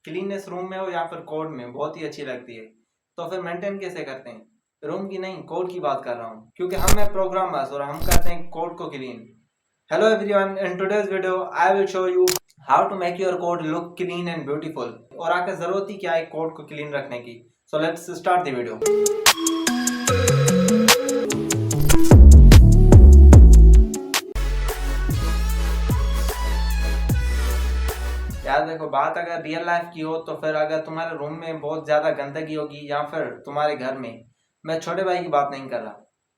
Cleanness room में हो या फिर कोड में बहुत ही अच्छी लगती है। तो फिर मेंटेन कैसे करते हैं? रूम की नहीं, कोड की बात कर रहा हूँ, क्योंकि हम हैं प्रोग्रामर्स और हम करते हैं कोड को clean. Hello everyone, in today's video I will show you how to make your code look clean and beautiful. और आखिर जरूरत ही क्या है कोड को क्लीन रखने की। So let's start the video. यार देखो, बात अगर रियल लाइफ की हो तो फिर अगर तुम्हारे रूम में बहुत ज़्यादा गंदगी होगी या फिर तुम्हारे घर में, मैं छोटे भाई की बात नहीं कर रहा,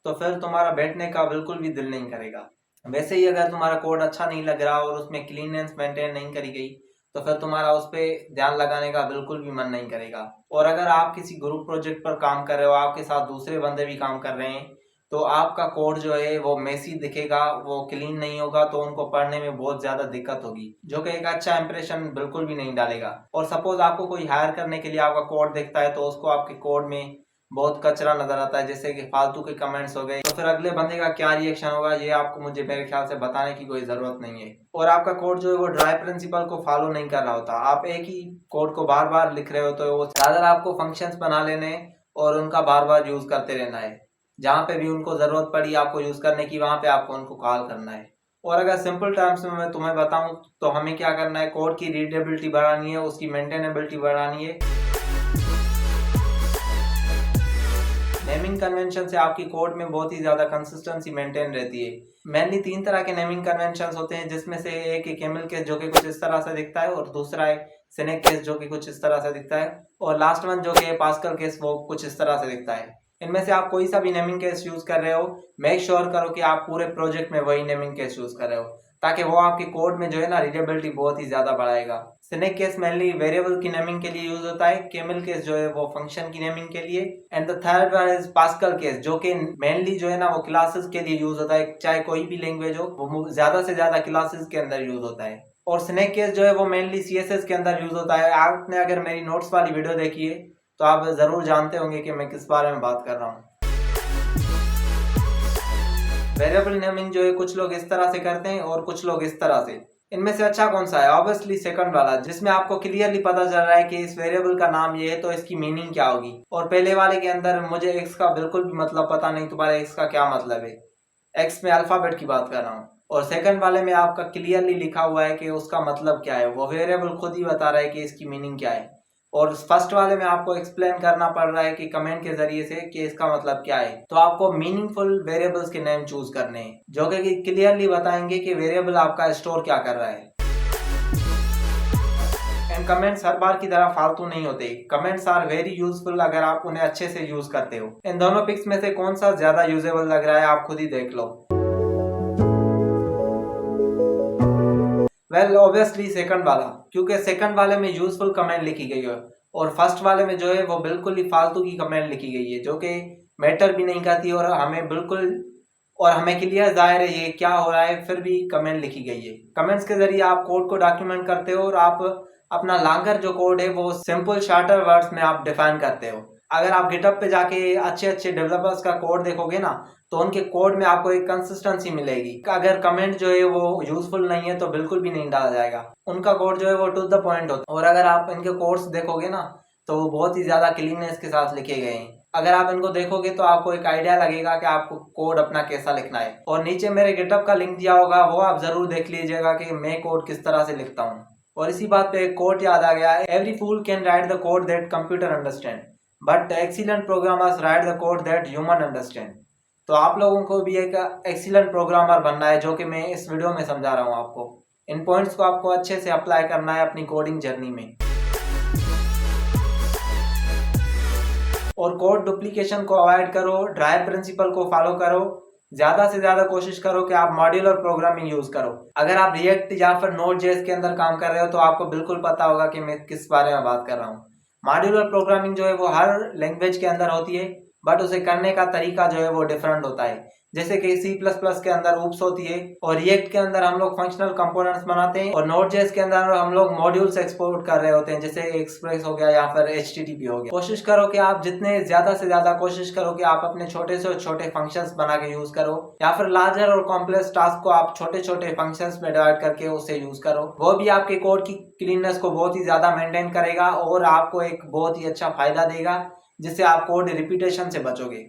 तो फिर तुम्हारा बैठने का बिल्कुल भी दिल नहीं करेगा। वैसे ही अगर तुम्हारा कोड अच्छा नहीं लग रहा और उसमें क्लीननेस मेंटेन नहीं करी गई तो फिर तुम्हारा उस पर ध्यान लगाने का बिल्कुल भी मन नहीं करेगा। और अगर आप किसी ग्रुप प्रोजेक्ट पर काम कर रहे हो, आपके साथ दूसरे बंदे भी काम कर रहे हैं, तो आपका कोड जो है वो मेसी दिखेगा, वो क्लीन नहीं होगा, तो उनको पढ़ने में बहुत ज्यादा दिक्कत होगी, जो कि एक अच्छा इंप्रेशन बिल्कुल भी नहीं डालेगा। और सपोज आपको कोई हायर करने के लिए आपका कोड देखता है तो उसको आपके कोड में बहुत कचरा नजर आता है, जैसे कि फालतू के कमेंट्स हो गए, तो फिर अगले बंदे का क्या रिएक्शन होगा ये आपको मुझे मेरे ख्याल से बताने की कोई जरूरत नहीं है। और आपका कोड जो है वो ड्राई प्रिंसिपल को फॉलो नहीं कर रहा होता, आप एक ही कोड को बार बार लिख रहे हो, तो वो ज्यादा आपको फंक्शंस बना लेने और उनका बार बार यूज करते रहना है। जहाँ पे भी उनको जरूरत पड़ी आपको यूज करने की, वहां पे आपको उनको कॉल करना है। और अगर सिंपल टर्म्स में मैं तुम्हें बताऊं तो हमें क्या करना है, कोड की रीडेबिलिटी बढ़ानी है, उसकी मेंटेनेबिलिटी बढ़ानी है। नेमिंग कन्वेंशन से आपकी कोड में बहुत ही ज्यादा कंसिस्टेंसी मेंटेन रहती है। मेनली 3 तरह के नेमिंग कन्वेंशन होते हैं, जिसमें से एक है कैमल केस जो कि कुछ इस तरह से दिखता है, और दूसरा है स्नेक केस जो कि कुछ इस तरह से दिखता है, और लास्ट वन जो कि पास्कल केस वो कुछ इस तरह से दिखता है। इनमें से आप कोई सा भी नेमिंग केस यूज कर रहे हो, मेक श्योर करो कि आप पूरे प्रोजेक्ट में वही नेमिंग केस यूज कर रहे हो, ताकि वो आपके कोड में जो है ना रीडेबिलिटी बहुत ही ज्यादा बढ़ाएगा। स्नेक केस मेनली वेरिएबल की नेमिंग के लिए यूज होता है, केमल केस जो है वो फंक्शन की नेमिंग के लिए, and the third one is pascal case जो कि मेनली जो है ना वो क्लासेस के लिए यूज होता है। चाहे कोई भी लैंग्वेज हो, वो ज्यादा से ज्यादा क्लासेस के अंदर यूज होता है। और स्नेक केस जो है वो मेनली सीएसएस के अंदर यूज होता है। आपने अगर मेरी नोट्स वाली वीडियो देखी है तो आप जरूर जानते होंगे कि मैं किस बारे में बात कर रहा हूँ। वेरिएबल नेमिंग जो है कुछ लोग इस तरह से करते हैं और कुछ लोग इस तरह से। इनमें से अच्छा कौन सा है? ऑब्वियसली सेकंड वाला, जिसमें आपको क्लियरली पता चल रहा है कि इस वेरिएबल का नाम ये है तो इसकी मीनिंग क्या होगी। और पहले वाले के अंदर मुझे एक्स का बिल्कुल भी मतलब पता नहीं, तुम्हारे एक्स का क्या मतलब है, एक्स में अल्फाबेट की बात कर रहा हूँ। और सेकंड वाले में आपका क्लियरली लिखा हुआ है कि उसका मतलब क्या है, वो वेरिएबल खुद ही बता रहा है कि इसकी मीनिंग क्या है। और फर्स्ट वाले में आपको एक्सप्लेन करना पड़ रहा है कि कमेंट के जरिए से कि इसका मतलब क्या है। तो आपको मीनिंगफुल वेरिएबल्स के नेम चूज करने हैं जो कि क्लियरली बताएंगे कि वेरिएबल आपका स्टोर क्या कर रहा है। एंड कमेंट्स हर बार की तरह फालतू नहीं होते, कमेंट्स आर वेरी यूजफुल अगर आप उन्हें अच्छे से यूज करते हो। इन दोनों पिक्स में से कौन सा ज्यादा यूजेबल लग रहा है आप खुद ही देख लो। वेल ऑब्वियसली सेकंड वाला, क्योंकि सेकंड वाले में यूजफुल कमेंट लिखी गई है और फर्स्ट वाले में जो है वो बिल्कुल ही फालतू की कमेंट लिखी गई है, जो कि मैटर भी नहीं करती और हमें बिल्कुल, और हमें क्लियर जाहिर है ये क्या हो रहा है, फिर भी कमेंट लिखी गई है। कमेंट्स के जरिए आप कोड को डॉक्यूमेंट करते हो और आप अपना लॉन्गर जो कोड है वो सिंपल शॉर्टर वर्ड्स में आप डिफाइन करते हो। अगर आप गिटहब पे जाके अच्छे अच्छे डेवलपर्स का कोड देखोगे ना, तो उनके कोड में आपको एक कंसिस्टेंसी मिलेगी। अगर कमेंट जो है वो यूजफुल नहीं है तो बिल्कुल भी नहीं डाला जाएगा, उनका कोड जो है वो टू द पॉइंट होता है। और अगर आप इनके कोड्स देखोगे ना तो वो बहुत ही ज्यादा क्लीननेस के साथ लिखे गए हैं। अगर आप इनको देखोगे तो आपको एक आइडिया लगेगा कि आपको कोड अपना कैसा लिखना है। और नीचे मेरे गिटहब का लिंक दिया होगा, वो आप जरूर देख लीजिएगा कि मैं कोड किस तरह से लिखता हूँ। और इसी बात पे एक कोट याद आ गया, every fool can write the code that computer understand but excellent programmers write the code that human understand. तो आप लोगों को भी एक एक्सीलेंट प्रोग्रामर बनना है, जो कि मैं इस वीडियो में समझा रहा हूँ आपको। इन पॉइंट्स को आपको अच्छे से अप्लाई करना है अपनी कोडिंग जर्नी में। और कोड डुप्लीकेशन को अवॉइड करो, ड्राई प्रिंसिपल को फॉलो करो, ज्यादा से ज्यादा कोशिश करो कि आप मॉड्यूलर प्रोग्रामिंग यूज करो। अगर आप रिएक्ट या फिर नोड.जेएस के अंदर काम कर रहे हो तो आपको बिल्कुल पता होगा कि मैं किस बारे में बात कर रहा हूँ। मॉड्यूलर प्रोग्रामिंग जो है वो हर लैंग्वेज के अंदर होती है, बट उसे करने का तरीका जो है वो डिफरेंट होता है। जैसे कि C++ के अंदर ऊप्स होती है और रिएक्ट के अंदर हम लोग फंक्शनल कंपोनेंट्स बनाते हैं और Node.js के अंदर हम लोग मॉड्यूल्स एक्सपोर्ट कर रहे होते हैं, जैसे एक्सप्रेस हो गया या फिर HTTP हो गया। कोशिश करो कि आप जितने ज्यादा से ज्यादा कोशिश करो कि आप अपने छोटे से छोटे फंक्शंस बना के यूज करो, या फिर लार्जर और कॉम्प्लेक्स टास्क को आप छोटे छोटे फंक्शंस में डिवाइड करके उसे यूज करो। वो भी आपके कोड की क्लीननेस को बहुत ही ज्यादा मेंटेन करेगा और आपको एक बहुत ही अच्छा फायदा देगा, जिससे आप कोड रिपीटेशन से बचोगे।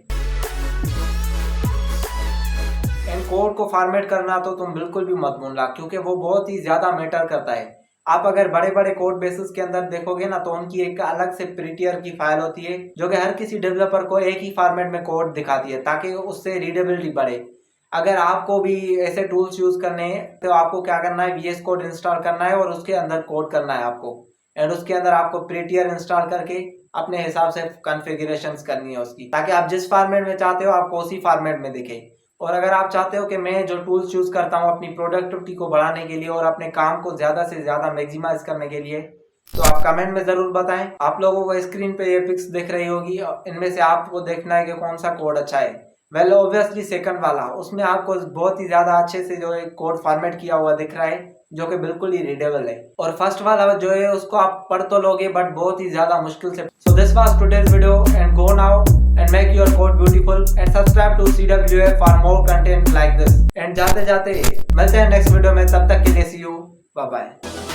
कोड को फॉर्मेट करना तो तुम बिल्कुल भी मत भूलना, क्योंकि वो बहुत ही ज्यादा मैटर करता है। आप अगर बड़े बड़े कोड बेसिस के अंदर देखोगे ना, तो उनकी एक अलग से प्रिटियर की फाइल होती है जो कि हर किसी डेवलपर को एक ही फॉर्मेट में कोड दिखाती है, ताकि उससे रीडेबिलिटी बढ़े। अगर आपको भी ऐसे टूल्स यूज करने हैं तो आपको क्या करना है, VS कोड इंस्टॉल करना है और उसके अंदर कोड करना है आपको, एंड उसके अंदर आपको प्रिटियर इंस्टॉल करके अपने हिसाब से कॉन्फ़िगरेशंस करनी है उसकी, ताकि आप जिस फॉर्मेट में चाहते हो आपको उसी फॉर्मेट में दिखे। और अगर आप चाहते हो कि मैं जो टूल्स यूज करता हूँ अपनी प्रोडक्टिविटी को बढ़ाने के लिए और अपने काम को ज्यादा से ज्यादा मैक्सिमाइज करने के लिए, तो आप कमेंट में जरूर बताएं। आप लोगों को स्क्रीन पे ये पिक्स दिख रही होगी, इनमें से आपको देखना है कि कौन सा कोड अच्छा है। वेल ऑब्वियसली सेकंड वाला, उसमें आपको बहुत ही ज्यादा अच्छे से जो है कोड फॉर्मेट किया हुआ दिख रहा है, जो कि बिल्कुल ही रीडेबल है। और फर्स्ट वाला जो है उसको आप पढ़ तो लोगे बट बहुत ही ज्यादा मुश्किल से। So this was today's video and go now and make your code beautiful and subscribe to CWA for more content like this। and जाते जाते मिलते हैं नेक्स्ट वीडियो में, तब तक के लिए see you, bye bye।